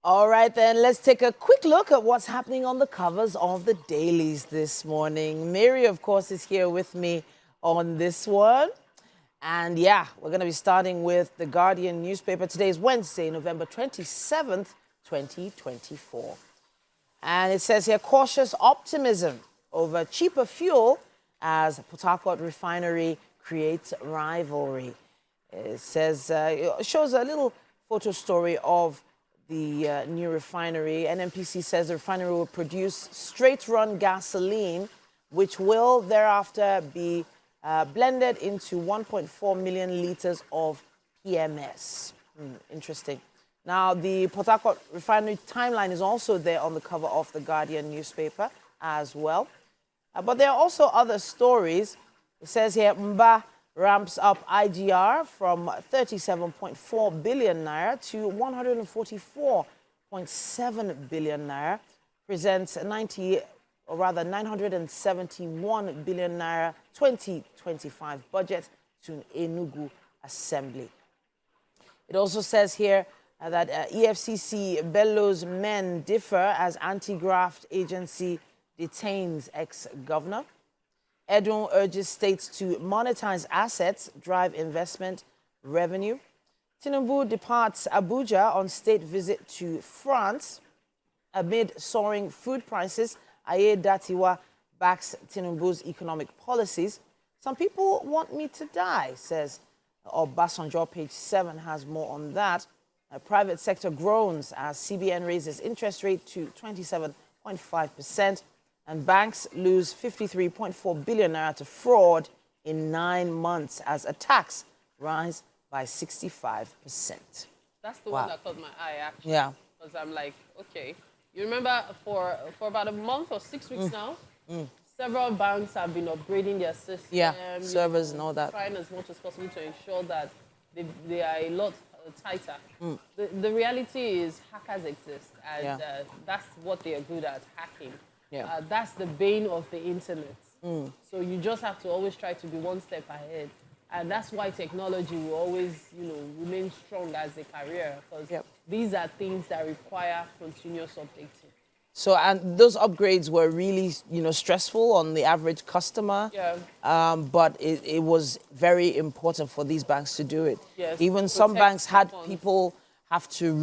All right, then, let's take a quick look at what's happening on the covers of the dailies this morning. Mary, of course, is here with me on this one. And yeah, we're going to be starting with the Guardian newspaper. Today is Wednesday, November 27th, 2024. And it says here, cautious optimism over cheaper fuel as Port Harcourt refinery creates rivalry. It says, it shows a little photo story of the new refinery. NNPC says the refinery will produce straight-run gasoline, which will thereafter be blended into 1.4 million litres of PMS. Interesting. Now, the Port Harcourt refinery timeline is also there on the cover of the Guardian newspaper as well. But there are also other stories. It says here, Mba ramps up IGR from 37.4 billion naira to 144.7 billion naira, presents 971 billion naira 2025 budget to Enugu Assembly. It also says here that EFCC Bellows men differ as anti-graft agency detains ex-governor. Edun urges states to monetize assets, drive investment revenue. Tinubu departs Abuja on state visit to France. Amid soaring food prices, Aye Datiwa backs Tinubu's economic policies. Some people want me to die, says Obasanjo. Page 7 has more on that. Private sector groans as CBN raises interest rate to 27.5%. And banks lose 53.4 billion naira to fraud in 9 months as attacks rise by 65%. That's the one that caught my eye, actually. Yeah. Because I'm like, okay. You remember for about a month or 6 weeks now, several banks have been upgrading their systems. Yeah, servers and all that. Trying as much as possible to ensure that they are a lot tighter. The reality is hackers exist, and that's what they are good at, hacking. Yeah. That's the bane of the internet. So you just have to always try to be one step ahead. And that's why technology will always, remain strong as a career, because these are things that require continuous updating. So, and those upgrades were really, stressful on the average customer. Yeah. But it was very important for these banks to do it. Yes, even some banks had people have to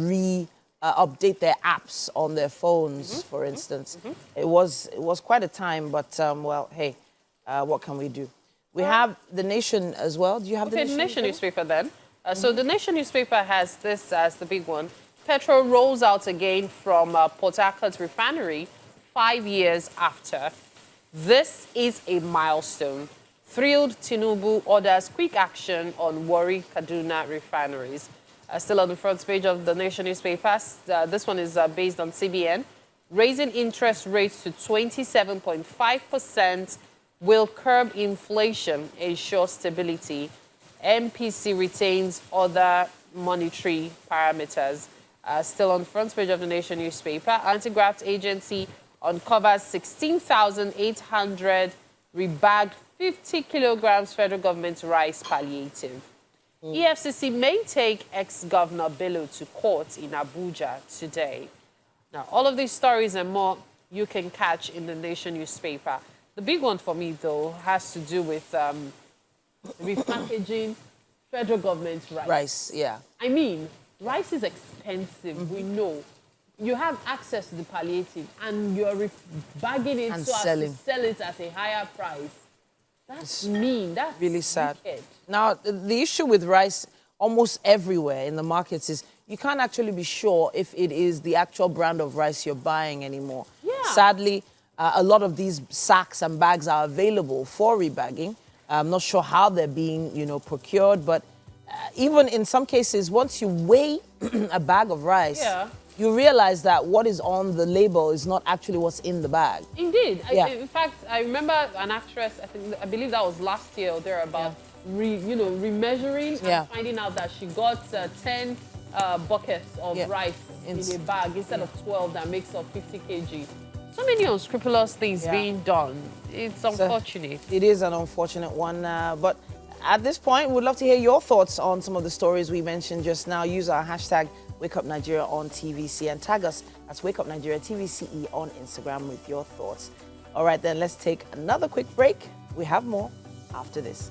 update their apps on their phones, for instance. It was quite a time, but well, hey, what can we do? We have The Nation as well. Do you have The Nation newspaper then? So The Nation newspaper has this as the big one. Petrol rolls out again from Port Harcourt refinery 5 years after. This is a milestone. Thrilled Tinubu orders quick action on Warri Kaduna refineries. Still on the front page of The Nation newspaper, this one is based on CBN. Raising interest rates to 27.5% will curb inflation, ensure stability. MPC retains other monetary parameters. Still on the front page of The Nation newspaper, anti-graft agency uncovers 16,800 rebagged 50 kilograms federal government rice palliative. EFCC may take ex-governor Bello to court in Abuja today. Now, all of these stories and more you can catch in The Nation newspaper. The big one for me, though, has to do with repackaging federal government rice. Rice, yeah. I mean, rice is expensive, we know. You have access to the palliative and you're bagging it so as to sell it at a higher price. That's mean. That's really sad. Wicked. Now, the issue with rice almost everywhere in the markets is you can't actually be sure if it is the actual brand of rice you're buying anymore. Yeah. Sadly, a lot of these sacks and bags are available for rebagging. I'm not sure how they're being, procured, but even in some cases, once you weigh a bag of rice, you realize that what is on the label is not actually what's in the bag. Indeed. In fact, I remember an actress, I believe that was last year or thereabout, remeasuring and finding out that she got 10 buckets of rice in a bag instead of 12 that makes up 50 kg. So many unscrupulous things being done. It's unfortunate. It is an unfortunate one, but at this point, we'd love to hear your thoughts on some of the stories we mentioned just now. Use our hashtag Wake Up Nigeria on TVC, and tag us as Wake Up Nigeria TVCE on Instagram with your thoughts. All right, then let's take another quick break. We have more after this.